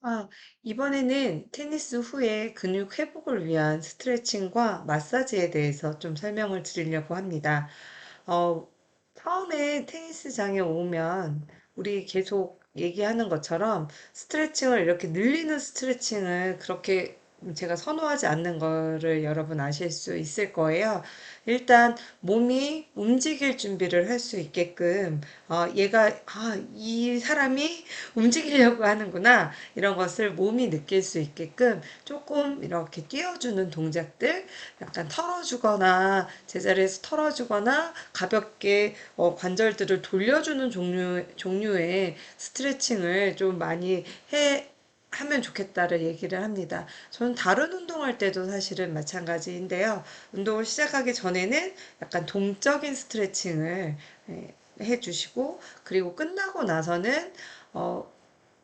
아, 이번에는 테니스 후에 근육 회복을 위한 스트레칭과 마사지에 대해서 좀 설명을 드리려고 합니다. 어, 처음에 테니스장에 오면 우리 계속 얘기하는 것처럼 스트레칭을 이렇게 늘리는 스트레칭을 그렇게 제가 선호하지 않는 거를 여러분 아실 수 있을 거예요. 일단 몸이 움직일 준비를 할 수 있게끔 이 사람이 움직이려고 하는구나 이런 것을 몸이 느낄 수 있게끔 조금 이렇게 띄워주는 동작들, 약간 털어주거나 제자리에서 털어주거나 가볍게 관절들을 돌려주는 종류의 스트레칭을 좀 많이 하면 좋겠다를 얘기를 합니다. 저는 다른 운동할 때도 사실은 마찬가지인데요. 운동을 시작하기 전에는 약간 동적인 스트레칭을 해주시고, 그리고 끝나고 나서는 어,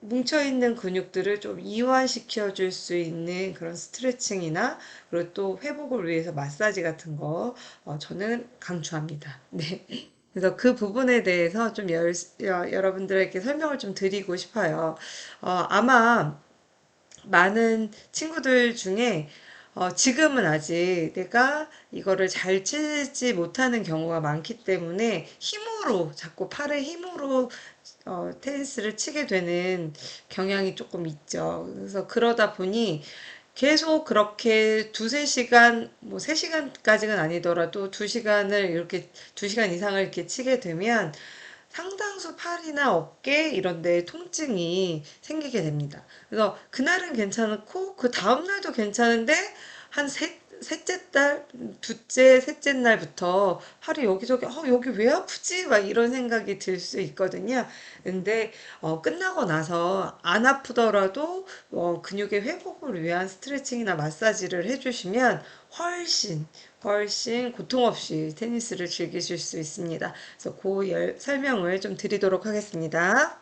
뭉쳐있는 근육들을 좀 이완시켜 줄 수 있는 그런 스트레칭이나 그리고 또 회복을 위해서 마사지 같은 거 저는 강추합니다. 네. 그래서 그 부분에 대해서 좀 여러분들에게 설명을 좀 드리고 싶어요. 아마 많은 친구들 중에 지금은 아직 내가 이거를 잘 치지 못하는 경우가 많기 때문에 힘으로, 자꾸 팔의 힘으로 테니스를 치게 되는 경향이 조금 있죠. 그래서 그러다 보니 계속 그렇게 두세 시간, 뭐 세 시간까지는 아니더라도 두 시간을 이렇게, 두 시간 이상을 이렇게 치게 되면 상당수 팔이나 어깨 이런 데 통증이 생기게 됩니다. 그래서 그날은 괜찮고 그 다음날도 괜찮은데 한 셋째 달, 둘째, 셋째 날부터 팔이 여기저기 여기 왜 아프지? 막 이런 생각이 들 수 있거든요. 근데 끝나고 나서 안 아프더라도 근육의 회복을 위한 스트레칭이나 마사지를 해주시면 훨씬 고통 없이 테니스를 즐기실 수 있습니다. 그래서 설명을 좀 드리도록 하겠습니다.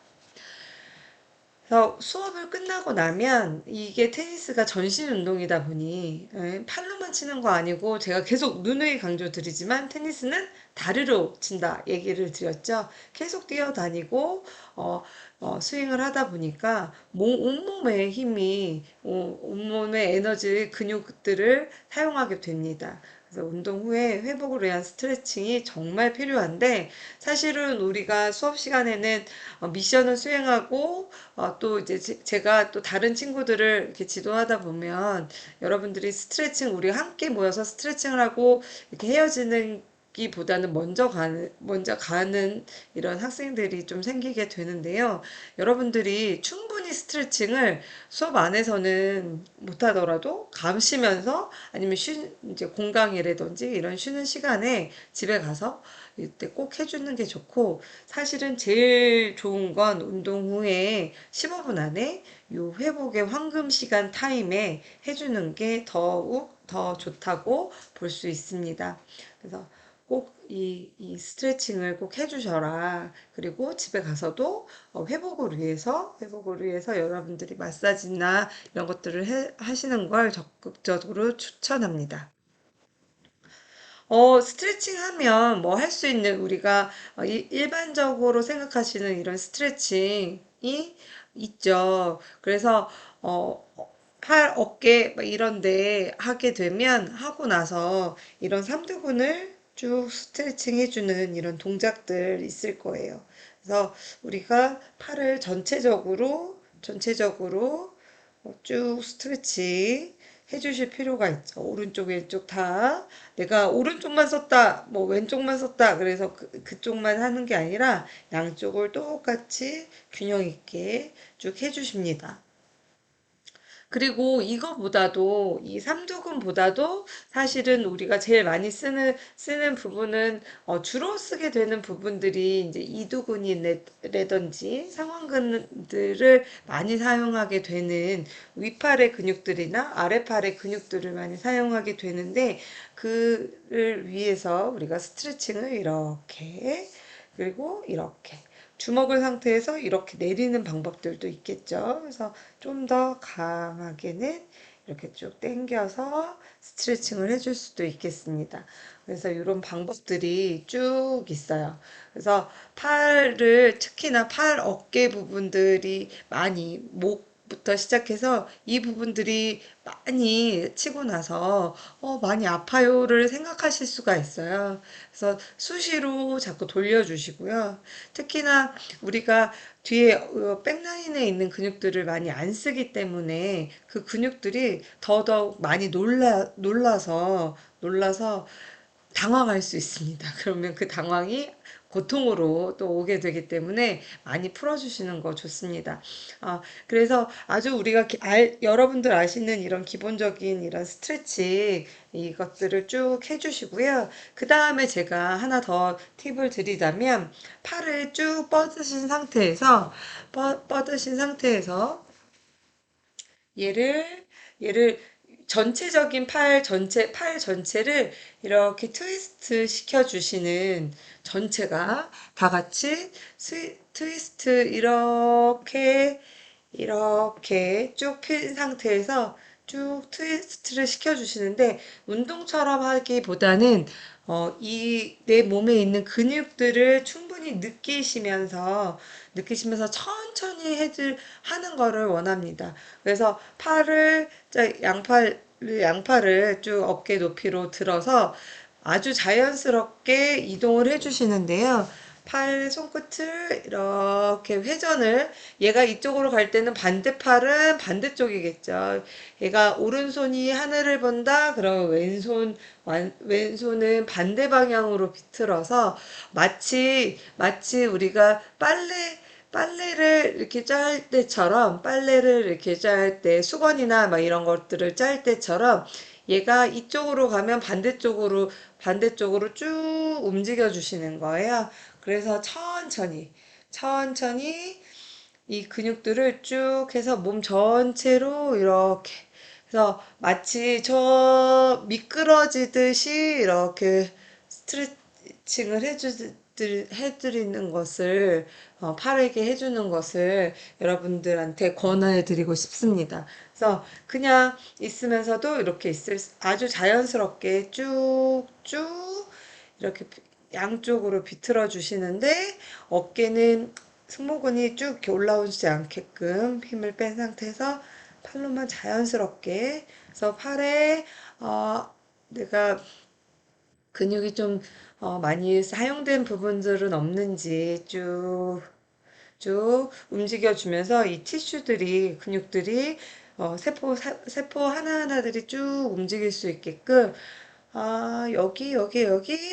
그래서 수업을 끝나고 나면 이게 테니스가 전신 운동이다 보니 팔로만 치는 거 아니고 제가 계속 누누이 강조드리지만 테니스는 다리로 친다 얘기를 드렸죠. 계속 뛰어다니고 스윙을 하다 보니까 온몸의 힘이 온몸의 에너지 근육들을 사용하게 됩니다. 그래서 운동 후에 회복을 위한 스트레칭이 정말 필요한데 사실은 우리가 수업 시간에는 미션을 수행하고 또 이제 제가 또 다른 친구들을 이렇게 지도하다 보면 여러분들이 스트레칭 우리 함께 모여서 스트레칭을 하고 이렇게 헤어지는 기보다는 먼저 가는 이런 학생들이 좀 생기게 되는데요. 여러분들이 충분히 스트레칭을 수업 안에서는 못하더라도 감시면서 아니면 이제 공강이라든지 이런 쉬는 시간에 집에 가서 이때 꼭 해주는 게 좋고, 사실은 제일 좋은 건 운동 후에 15분 안에 요 회복의 황금 시간 타임에 해주는 게 더욱 더 좋다고 볼 수 있습니다. 그래서 꼭 이 스트레칭을 꼭 해주셔라. 그리고 집에 가서도 회복을 위해서 여러분들이 마사지나 이런 것들을 하시는 걸 적극적으로 추천합니다. 스트레칭 하면 뭐 할 수 있는 우리가 일반적으로 생각하시는 이런 스트레칭이 있죠. 그래서 팔, 어깨 막 이런 데 하게 되면 하고 나서 이런 삼두근을 쭉 스트레칭 해주는 이런 동작들 있을 거예요. 그래서 우리가 팔을 전체적으로 쭉 스트레칭 해주실 필요가 있죠. 오른쪽, 왼쪽 다. 내가 오른쪽만 썼다, 뭐 왼쪽만 썼다, 그래서 그쪽만 하는 게 아니라 양쪽을 똑같이 균형 있게 쭉 해주십니다. 그리고 이거보다도 이 삼두근보다도 사실은 우리가 제일 많이 쓰는 부분은 주로 쓰게 되는 부분들이 이제 이두근이라든지 상완근들을 많이 사용하게 되는 위팔의 근육들이나 아래팔의 근육들을 많이 사용하게 되는데 그를 위해서 우리가 스트레칭을 이렇게 그리고 이렇게 주먹을 상태에서 이렇게 내리는 방법들도 있겠죠. 그래서 좀 더 강하게는 이렇게 쭉 당겨서 스트레칭을 해줄 수도 있겠습니다. 그래서 이런 방법들이 쭉 있어요. 그래서 특히나 팔 어깨 부분들이 많이 부터 시작해서 이 부분들이 많이 치고 나서 많이 아파요를 생각하실 수가 있어요. 그래서 수시로 자꾸 돌려주시고요. 특히나 우리가 뒤에 백라인에 있는 근육들을 많이 안 쓰기 때문에 그 근육들이 더더욱 많이 놀라서 당황할 수 있습니다. 그러면 그 당황이 고통으로 또 오게 되기 때문에 많이 풀어주시는 거 좋습니다. 그래서 아주 우리가 여러분들 아시는 이런 기본적인 이런 스트레칭 이것들을 쭉 해주시고요. 그 다음에 제가 하나 더 팁을 드리자면 팔을 쭉 뻗으신 상태에서 얘를 얘를 전체적인 팔 전체를 이렇게 트위스트 시켜 주시는 전체가 다 같이 트위스트 이렇게 쭉 핀 상태에서 쭉 트위스트를 시켜주시는데 운동처럼 하기보다는 이 내 몸에 있는 근육들을 충분히 느끼시면서 천천히 하는 거를 원합니다. 그래서 양팔을 쭉 어깨 높이로 들어서 아주 자연스럽게 이동을 해주시는데요. 팔 손끝을 이렇게 회전을 얘가 이쪽으로 갈 때는 반대팔은 반대쪽이겠죠. 얘가 오른손이 하늘을 본다. 그러면 왼손은 반대 방향으로 비틀어서 마치 우리가 빨래를 이렇게 짤 때 수건이나 막 이런 것들을 짤 때처럼 얘가 이쪽으로 가면 반대쪽으로 쭉 움직여 주시는 거예요. 그래서 천천히 이 근육들을 쭉 해서 몸 전체로 이렇게 그래서 마치 저 미끄러지듯이 이렇게 스트레칭을 해드리는 것을 팔에게 해주는 것을 여러분들한테 권해 드리고 싶습니다. 그래서 그냥 있으면서도 이렇게 아주 자연스럽게 쭉쭉 이렇게 양쪽으로 비틀어 주시는데 어깨는 승모근이 쭉 이렇게 올라오지 않게끔 힘을 뺀 상태에서 팔로만 자연스럽게 그래서 팔에 내가 근육이 좀 많이 사용된 부분들은 없는지 쭉 움직여주면서 이 근육들이 세포 하나하나들이 쭉 움직일 수 있게끔 여기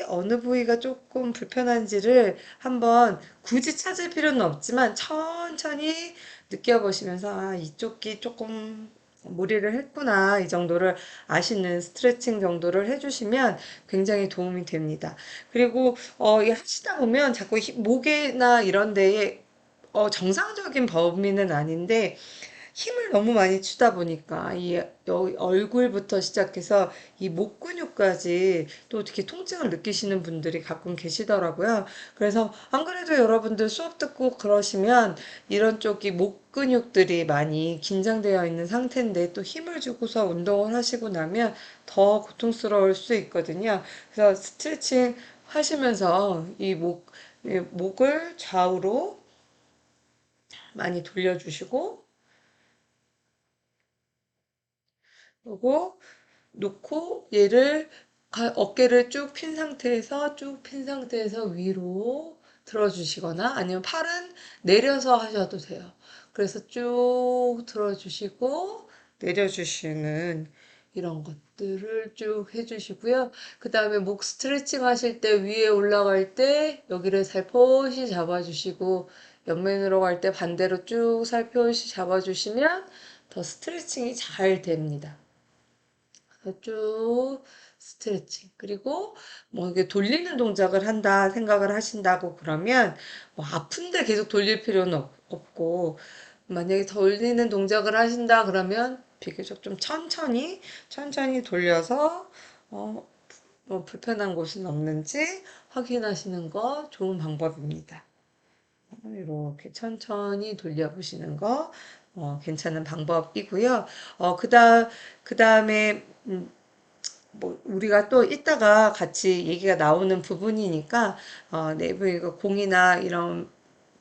어느 부위가 조금 불편한지를 한번 굳이 찾을 필요는 없지만 천천히 느껴보시면서 이쪽이 조금 무리를 했구나. 이 정도를 아시는 스트레칭 정도를 해주시면 굉장히 도움이 됩니다. 그리고 이 하시다 보면 자꾸 목에나 이런 데에 정상적인 범위는 아닌데 힘을 너무 많이 주다 보니까 얼굴부터 시작해서 이 목 근육까지 또 어떻게 통증을 느끼시는 분들이 가끔 계시더라고요. 그래서 안 그래도 여러분들 수업 듣고 그러시면 이런 쪽이 목 근육들이 많이 긴장되어 있는 상태인데 또 힘을 주고서 운동을 하시고 나면 더 고통스러울 수 있거든요. 그래서 스트레칭 하시면서 이 목을 좌우로 많이 돌려주시고 그리고 놓고 얘를 어깨를 쭉 핀 상태에서 위로 들어주시거나 아니면 팔은 내려서 하셔도 돼요. 그래서 쭉 들어주시고 내려주시는 이런 것들을 쭉 해주시고요. 그 다음에 목 스트레칭 하실 때 위에 올라갈 때 여기를 살포시 잡아주시고 옆면으로 갈 때 반대로 쭉 살포시 잡아주시면 더 스트레칭이 잘 됩니다. 쭉 스트레칭. 그리고 뭐 이게 돌리는 동작을 한다 생각을 하신다고 그러면 뭐 아픈데 계속 돌릴 필요는 없고 만약에 돌리는 동작을 하신다 그러면 비교적 좀 천천히 돌려서 어, 뭐 불편한 곳은 없는지 확인하시는 거 좋은 방법입니다. 이렇게 천천히 돌려보시는 거 괜찮은 방법이고요. 그 다음에 뭐 우리가 또 이따가 같이 얘기가 나오는 부분이니까 내부 이거 공이나 이런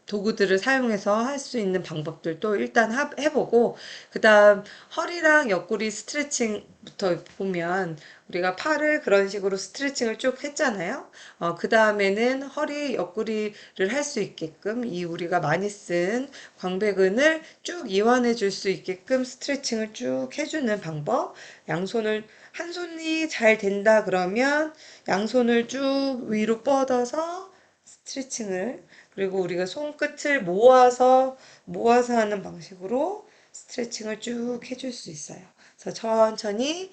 도구들을 사용해서 할 수 있는 방법들도 일단 해보고, 그 다음 허리랑 옆구리 스트레칭부터 보면 우리가 팔을 그런 식으로 스트레칭을 쭉 했잖아요. 그 다음에는 허리 옆구리를 할 수 있게끔 이 우리가 많이 쓴 광배근을 쭉 이완해 줄 수 있게끔 스트레칭을 쭉 해주는 방법. 양손을, 한 손이 잘 된다 그러면 양손을 쭉 위로 뻗어서 스트레칭을, 그리고 우리가 손끝을 모아서 하는 방식으로 스트레칭을 쭉 해줄 수 있어요. 그래서 천천히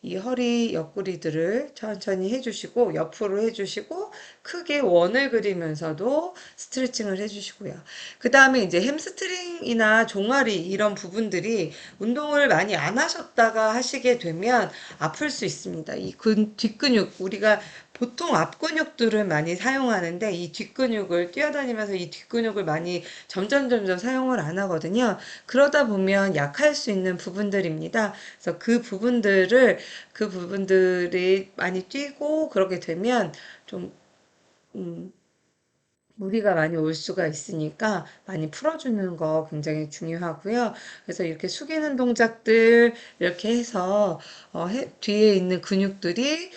이 허리 옆구리들을 천천히 해주시고, 옆으로 해주시고, 크게 원을 그리면서도 스트레칭을 해주시고요. 그 다음에 이제 햄스트링이나 종아리 이런 부분들이 운동을 많이 안 하셨다가 하시게 되면 아플 수 있습니다. 이 뒷근육, 우리가 보통 앞근육들을 많이 사용하는데 이 뒷근육을 뛰어다니면서 이 뒷근육을 많이 점점 사용을 안 하거든요. 그러다 보면 약할 수 있는 부분들입니다. 그래서 그 부분들이 많이 뛰고 그렇게 되면 좀 음, 무리가 많이 올 수가 있으니까 많이 풀어주는 거 굉장히 중요하고요. 그래서 이렇게 숙이는 동작들 이렇게 해서 뒤에 있는 근육들이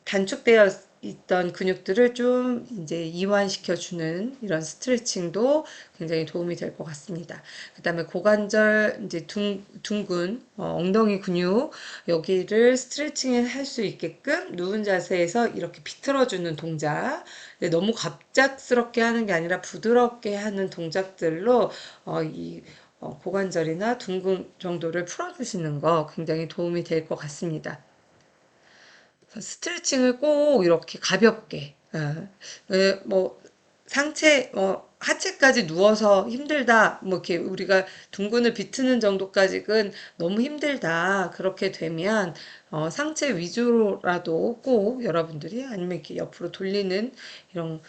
단축되어 있던 근육들을 좀 이제 이완시켜 주는 이런 스트레칭도 굉장히 도움이 될 것 같습니다. 그다음에 고관절 이제 둥근 엉덩이 근육 여기를 스트레칭을 할 수 있게끔 누운 자세에서 이렇게 비틀어 주는 동작. 너무 갑작스럽게 하는 게 아니라 부드럽게 하는 동작들로 이 고관절이나 둥근 정도를 풀어주시는 거 굉장히 도움이 될 것 같습니다. 스트레칭을 꼭 이렇게 가볍게, 뭐, 하체까지 누워서 힘들다, 뭐, 이렇게 우리가 둥근을 비트는 정도까지는 너무 힘들다. 그렇게 되면, 상체 위주로라도 꼭 여러분들이 아니면 이렇게 옆으로 돌리는 이런,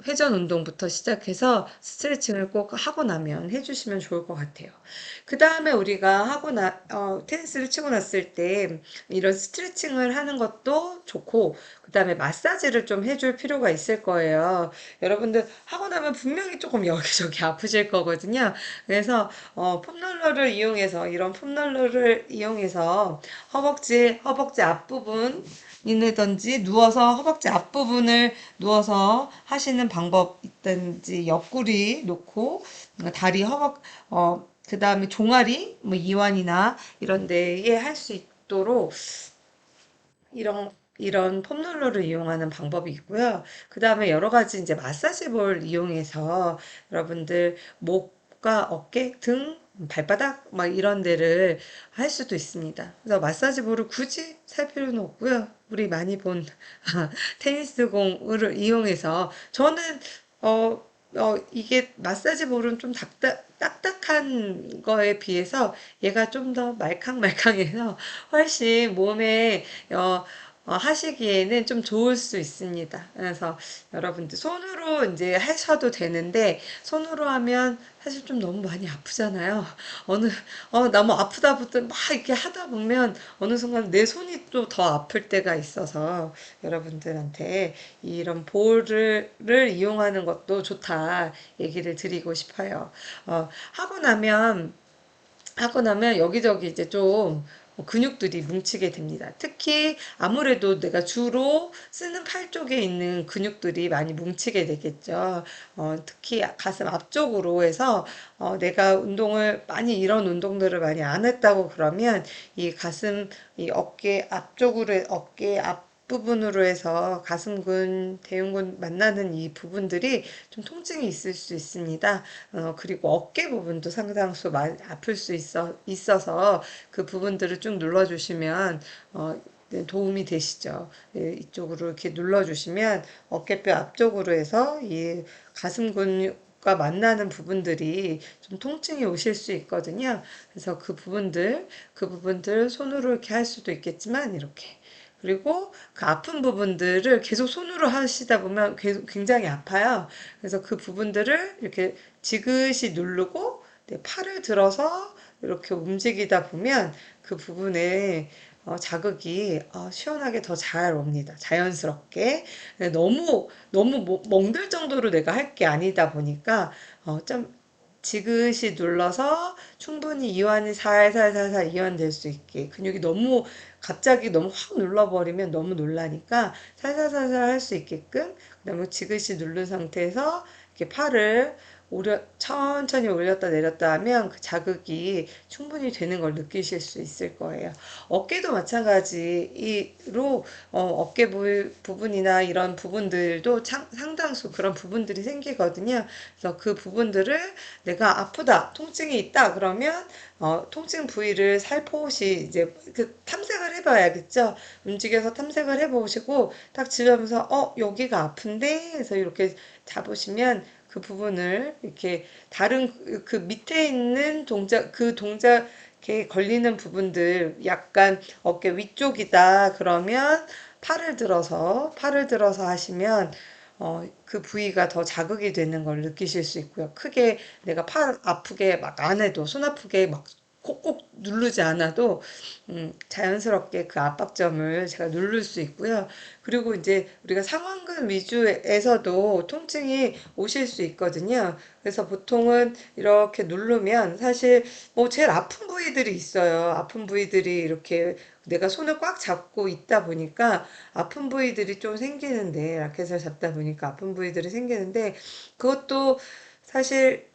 회전 운동부터 시작해서 스트레칭을 꼭 하고 나면 해주시면 좋을 것 같아요. 그 다음에 우리가 테니스를 치고 났을 때 이런 스트레칭을 하는 것도 좋고, 그 다음에 마사지를 좀 해줄 필요가 있을 거예요. 여러분들 하고 나면 분명히 조금 여기저기 아프실 거거든요. 그래서 이런 폼롤러를 이용해서 허벅지 앞부분 이든지 누워서 허벅지 앞부분을 누워서 하시는 방법 있든지, 옆구리 놓고 다리 그 다음에 종아리 뭐 이완이나 이런 데에 할 수 있도록 이런 폼롤러를 이용하는 방법이 있고요. 그 다음에 여러 가지 이제 마사지볼 이용해서 여러분들 목과 어깨, 등, 발바닥 막 이런 데를 할 수도 있습니다. 그래서 마사지볼을 굳이 살 필요는 없고요. 우리 많이 본 테니스 공을 이용해서 저는 이게 마사지 볼은 좀 딱딱한 거에 비해서 얘가 좀 더 말캉말캉해서 훨씬 몸에 하시기에는 좀 좋을 수 있습니다. 그래서 여러분들 손으로 이제 하셔도 되는데 손으로 하면 사실 좀 너무 많이 아프잖아요. 어느 너무 아프다 막 이렇게 하다 보면 어느 순간 내 손이 또 더 아플 때가 있어서 여러분들한테 이런 볼을 이용하는 것도 좋다 얘기를 드리고 싶어요. 하고 나면 여기저기 이제 좀 근육들이 뭉치게 됩니다. 특히 아무래도 내가 주로 쓰는 팔 쪽에 있는 근육들이 많이 뭉치게 되겠죠. 특히 가슴 앞쪽으로 해서 내가 이런 운동들을 많이 안 했다고 그러면 이 어깨 앞부분으로 해서 가슴근, 대흉근 만나는 이 부분들이 좀 통증이 있을 수 있습니다. 그리고 어깨 부분도 상당수 많이 아플 수 있어서 그 부분들을 쭉 눌러주시면 네, 도움이 되시죠. 네, 이쪽으로 이렇게 눌러주시면 어깨뼈 앞쪽으로 해서 이 가슴 근육과 만나는 부분들이 좀 통증이 오실 수 있거든요. 그래서 그 부분들 손으로 이렇게 할 수도 있겠지만 이렇게. 그리고 그 아픈 부분들을 계속 손으로 하시다 보면 굉장히 아파요. 그래서 그 부분들을 이렇게 지그시 누르고 네, 팔을 들어서 이렇게 움직이다 보면 그 부분에 자극이 시원하게 더 잘 옵니다. 자연스럽게. 근데 너무 멍들 정도로 내가 할 게 아니다 보니까 좀 지그시 눌러서 충분히 이완이 살살살살 이완될 수 있게 근육이 너무 갑자기 너무 확 눌러버리면 너무 놀라니까 살살살살 할 수 있게끔 그다음에 지그시 누른 상태에서 이렇게 팔을 천천히 올렸다 내렸다 하면 그 자극이 충분히 되는 걸 느끼실 수 있을 거예요. 어깨도 마찬가지로 어깨 부분이나 이런 부분들도 상당수 그런 부분들이 생기거든요. 그래서 그 부분들을 내가 아프다, 통증이 있다 그러면 통증 부위를 살포시 이제 그 탐색을 해봐야겠죠. 움직여서 탐색을 해보시고 딱 지면서 여기가 아픈데 해서 이렇게 잡으시면 그 부분을 이렇게 다른 그 밑에 있는 그 동작에 걸리는 부분들 약간 어깨 위쪽이다 그러면 팔을 들어서 하시면 그 부위가 더 자극이 되는 걸 느끼실 수 있고요. 크게 내가 팔 아프게 막 안 해도 손 아프게 막 콕콕 누르지 않아도 자연스럽게 그 압박점을 제가 누를 수 있고요. 그리고 이제 우리가 상완근 위주에서도 통증이 오실 수 있거든요. 그래서 보통은 이렇게 누르면 사실 뭐 제일 아픈 부위들이 있어요. 아픈 부위들이 이렇게 내가 손을 꽉 잡고 있다 보니까 아픈 부위들이 좀 생기는데 라켓을 잡다 보니까 아픈 부위들이 생기는데 그것도 사실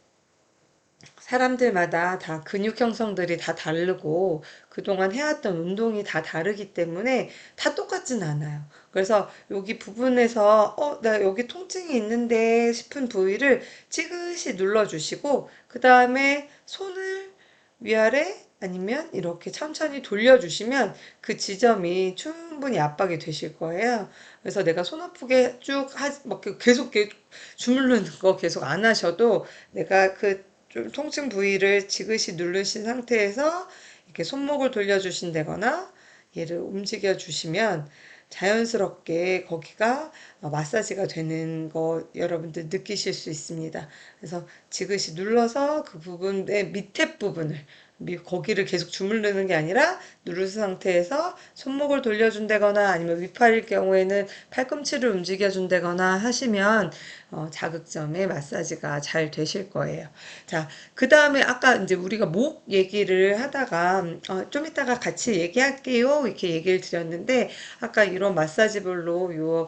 사람들마다 다 근육 형성들이 다 다르고 그동안 해왔던 운동이 다 다르기 때문에 다 똑같진 않아요. 그래서 여기 부분에서 나 여기 통증이 있는데 싶은 부위를 지그시 눌러주시고 그 다음에 손을 위아래 아니면 이렇게 천천히 돌려주시면 그 지점이 충분히 압박이 되실 거예요. 그래서 내가 손 아프게 막 계속 주물르는 거 계속 안 하셔도 내가 그 좀 통증 부위를 지그시 누르신 상태에서 이렇게 손목을 돌려주신다거나 얘를 움직여 주시면 자연스럽게 거기가 마사지가 되는 거 여러분들 느끼실 수 있습니다. 그래서 지그시 눌러서 그 부분의 밑에 부분을 거기를 계속 주물르는 게 아니라 누른 상태에서 손목을 돌려준다거나 아니면 위팔일 경우에는 팔꿈치를 움직여준다거나 하시면 자극점의 마사지가 잘 되실 거예요. 자, 그 다음에 아까 이제 우리가 목 얘기를 하다가 좀 이따가 같이 얘기할게요. 이렇게 얘기를 드렸는데 아까 이런 마사지볼로 요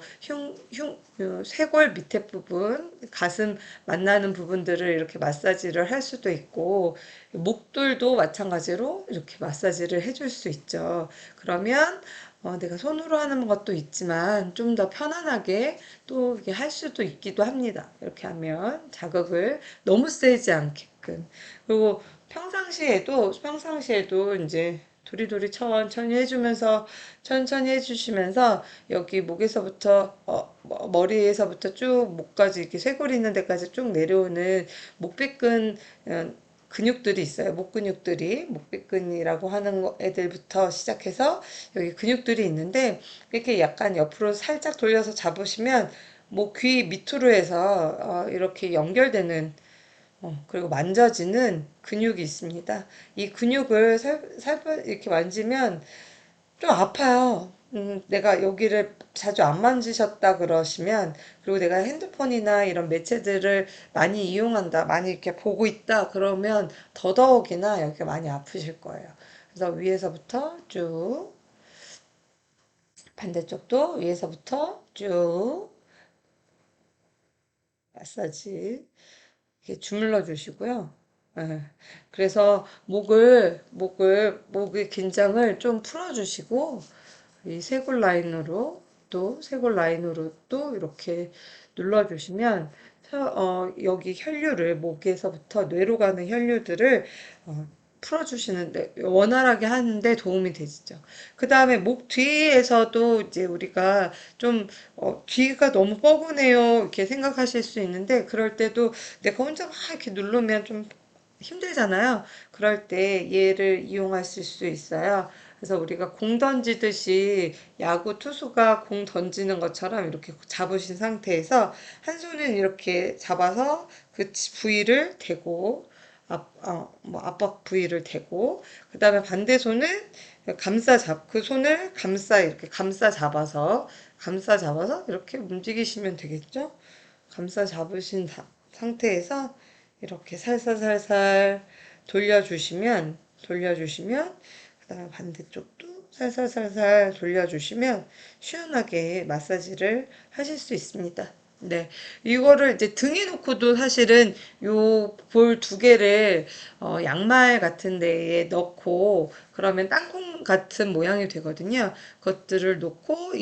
쇄골 밑에 부분, 가슴 만나는 부분들을 이렇게 마사지를 할 수도 있고 목들도 마찬가지로 이렇게 마사지를 해줄 수 있죠. 그러면 내가 손으로 하는 것도 있지만 좀 더 편안하게 또 이렇게 할 수도 있기도 합니다. 이렇게 하면 자극을 너무 세지 않게끔. 그리고 평상시에도 이제 도리도리 천천히 해주시면서 여기 목에서부터 머리에서부터 쭉 목까지 이렇게 쇄골 있는 데까지 쭉 내려오는 목배근 근육들이 있어요. 목 근육들이 목배근이라고 하는 애들부터 시작해서 여기 근육들이 있는데 이렇게 약간 옆으로 살짝 돌려서 잡으시면 목 귀 밑으로 해서 이렇게 연결되는 그리고 만져지는 근육이 있습니다. 이 근육을 살살 이렇게 만지면 좀 아파요. 내가 여기를 자주 안 만지셨다 그러시면, 그리고 내가 핸드폰이나 이런 매체들을 많이 이용한다, 많이 이렇게 보고 있다 그러면 더더욱이나 여기가 많이 아프실 거예요. 그래서 위에서부터 쭉, 반대쪽도 위에서부터 쭉 마사지 이렇게 주물러 주시고요. 예. 그래서 목의 긴장을 좀 풀어주시고, 이 쇄골 라인으로 또 이렇게 눌러주시면 여기 혈류를 목에서부터 뇌로 가는 혈류들을 풀어주시는데 원활하게 하는데 도움이 되시죠. 그 다음에 목 뒤에서도 이제 우리가 좀 뒤가 너무 뻐근해요 이렇게 생각하실 수 있는데 그럴 때도 내가 혼자 막 이렇게 누르면 좀 힘들잖아요. 그럴 때 얘를 이용하실 수 있어요. 그래서 우리가 공 던지듯이 야구 투수가 공 던지는 것처럼 이렇게 잡으신 상태에서 한 손은 이렇게 잡아서 그 부위를 대고 뭐 압박 부위를 대고, 그 다음에 반대 손은 그 손을 이렇게 감싸 잡아서 이렇게 움직이시면 되겠죠? 감싸 잡으신 상태에서 이렇게 살살살살 돌려주시면, 그다음에 반대쪽도 살살살살 돌려주시면 시원하게 마사지를 하실 수 있습니다. 네, 이거를 이제 등에 놓고도 사실은 요 볼 두 개를 양말 같은 데에 넣고 그러면 땅콩 같은 모양이 되거든요. 그것들을 놓고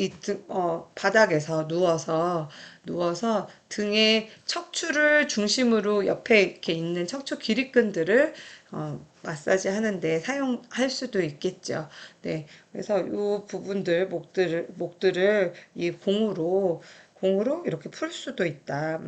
바닥에서 누워서 등의 척추를 중심으로 옆에 이렇게 있는 척추 기립근들을 마사지 하는데 사용할 수도 있겠죠. 네. 그래서 이 목들을 이 공으로 이렇게 풀 수도 있다.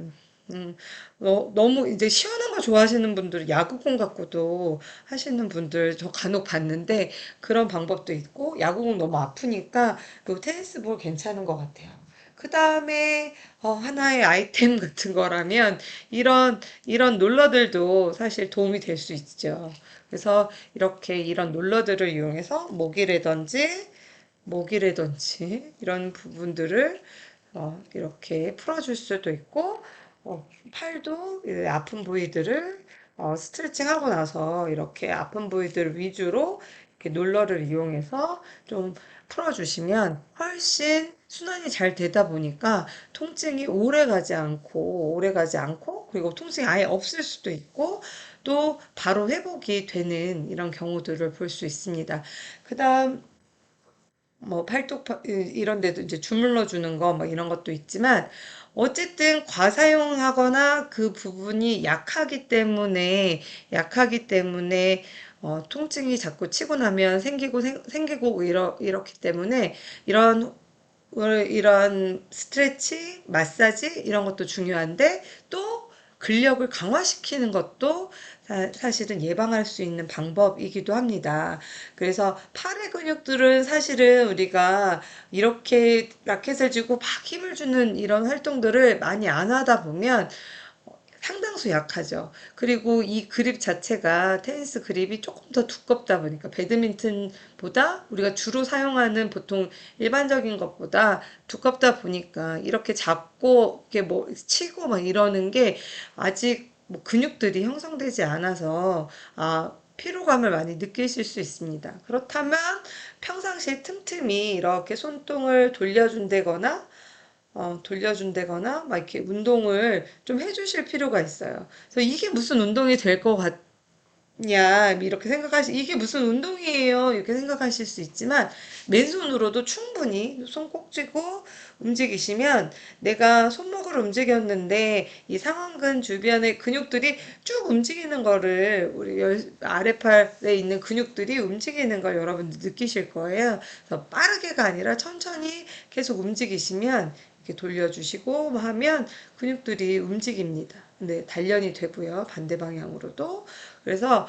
너무 이제 시원한 거 좋아하시는 분들, 야구공 갖고도 하시는 분들 저 간혹 봤는데 그런 방법도 있고, 야구공 너무 아프니까 요 테니스 볼 괜찮은 것 같아요. 그 다음에 하나의 아이템 같은 거라면 이런 롤러들도 사실 도움이 될 수 있죠. 그래서 이렇게 이런 롤러들을 이용해서 목이라든지 이런 부분들을 이렇게 풀어줄 수도 있고, 팔도 이 아픈 부위들을 스트레칭 하고 나서 이렇게 아픈 부위들 위주로 이렇게 롤러를 이용해서 좀 풀어주시면 훨씬 순환이 잘 되다 보니까 통증이 오래 가지 않고, 그리고 통증이 아예 없을 수도 있고, 또 바로 회복이 되는 이런 경우들을 볼 수 있습니다. 그 다음, 뭐 이런 데도 이제 주물러 주는 거 뭐 이런 것도 있지만, 어쨌든 과사용하거나 그 부분이 약하기 때문에 통증이 자꾸 치고 나면 생기고 이렇기 때문에 이런 이런 스트레치, 마사지 이런 것도 중요한데, 또 근력을 강화시키는 것도 사실은 예방할 수 있는 방법이기도 합니다. 그래서 팔의 근육들은 사실은 우리가 이렇게 라켓을 쥐고 막 힘을 주는 이런 활동들을 많이 안 하다 보면 상당수 약하죠. 그리고 이 그립 자체가 테니스 그립이 조금 더 두껍다 보니까 배드민턴보다 우리가 주로 사용하는 보통 일반적인 것보다 두껍다 보니까 이렇게 잡고 이렇게 뭐 치고 막 이러는 게 아직 뭐 근육들이 형성되지 않아서 피로감을 많이 느끼실 수 있습니다. 그렇다면 평상시에 틈틈이 이렇게 손등을 돌려준다거나 막 이렇게 운동을 좀 해주실 필요가 있어요. 그래서 이게 무슨 운동이 될 것 같냐 이렇게 이게 무슨 운동이에요 이렇게 생각하실 수 있지만, 맨손으로도 충분히 손 꼭 쥐고 움직이시면, 내가 손목을 움직였는데 이 상완근 주변의 근육들이 쭉 움직이는 거를, 우리 아래팔에 있는 근육들이 움직이는 걸 여러분들 느끼실 거예요. 그래서 빠르게가 아니라 천천히 계속 움직이시면, 이렇게 돌려주시고 하면 근육들이 움직입니다. 네, 단련이 되고요. 반대 방향으로도. 그래서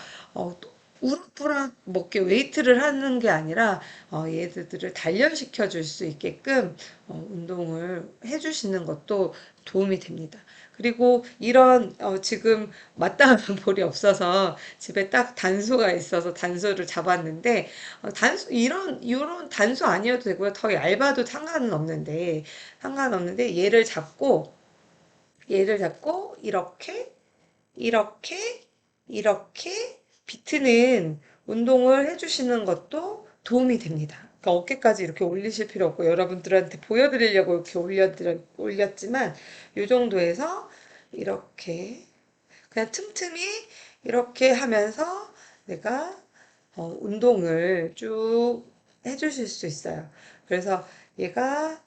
우락부락 뭐 이렇게 웨이트를 하는 게 아니라 얘들을 단련시켜 줄 수 있게끔 운동을 해주시는 것도 도움이 됩니다. 그리고 이런 지금 마땅한 볼이 없어서 집에 딱 단소가 있어서 단소를 잡았는데, 단소 이런 단소 아니어도 되고요. 더 얇아도 상관없는데 얘를 잡고 이렇게 이렇게 비트는 운동을 해주시는 것도 도움이 됩니다. 그러니까 어깨까지 이렇게 올리실 필요 없고, 여러분들한테 보여드리려고 이렇게 올렸지만 이 정도에서 이렇게 그냥 틈틈이 이렇게 하면서 내가 운동을 쭉 해주실 수 있어요. 그래서 얘가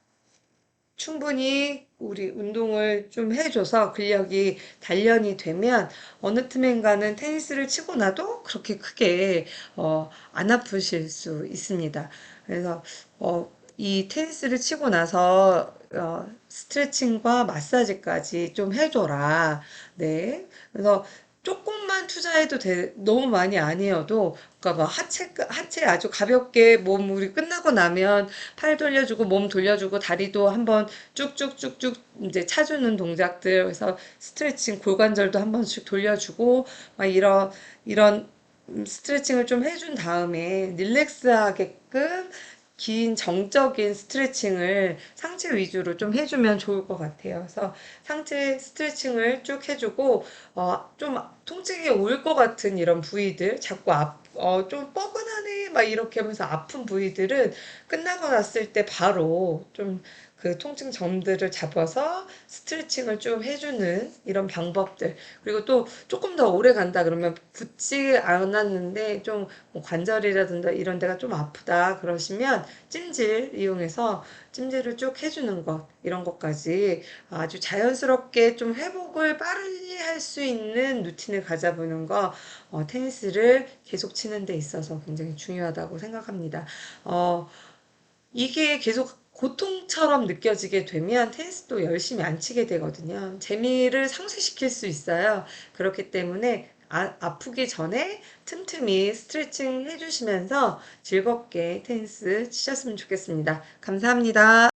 충분히 우리 운동을 좀 해줘서 근력이 단련이 되면 어느 틈엔가는 테니스를 치고 나도 그렇게 크게 안 아프실 수 있습니다. 그래서 이 테니스를 치고 나서 스트레칭과 마사지까지 좀 해줘라. 네. 그래서 조금만 투자해도 너무 많이 아니어도, 그러니까 뭐 하체 아주 가볍게 몸 우리 끝나고 나면 팔 돌려주고 몸 돌려주고 다리도 한번 쭉쭉쭉쭉 이제 차주는 동작들, 그래서 스트레칭 골관절도 한 번씩 돌려주고 막 이런 스트레칭을 좀 해준 다음에 릴렉스하게끔 긴 정적인 스트레칭을 상체 위주로 좀 해주면 좋을 것 같아요. 그래서 상체 스트레칭을 쭉 해주고, 좀 통증이 올 것 같은 이런 부위들, 자꾸 좀 뻐근하네, 막 이렇게 하면서 아픈 부위들은 끝나고 났을 때 바로 좀 그 통증 점들을 잡아서 스트레칭을 좀 해주는 이런 방법들. 그리고 또 조금 더 오래 간다 그러면 붙지 않았는데 좀뭐 관절이라든가 이런 데가 좀 아프다 그러시면 찜질 이용해서 찜질을 쭉 해주는 것, 이런 것까지 아주 자연스럽게 좀 회복을 빠르게 할 수 있는 루틴을 가져보는 거, 테니스를 계속 치는 데 있어서 굉장히 중요하다고 생각합니다. 어, 이게 계속 고통처럼 느껴지게 되면 테니스도 열심히 안 치게 되거든요. 재미를 상쇄시킬 수 있어요. 그렇기 때문에 아프기 전에 틈틈이 스트레칭 해주시면서 즐겁게 테니스 치셨으면 좋겠습니다. 감사합니다.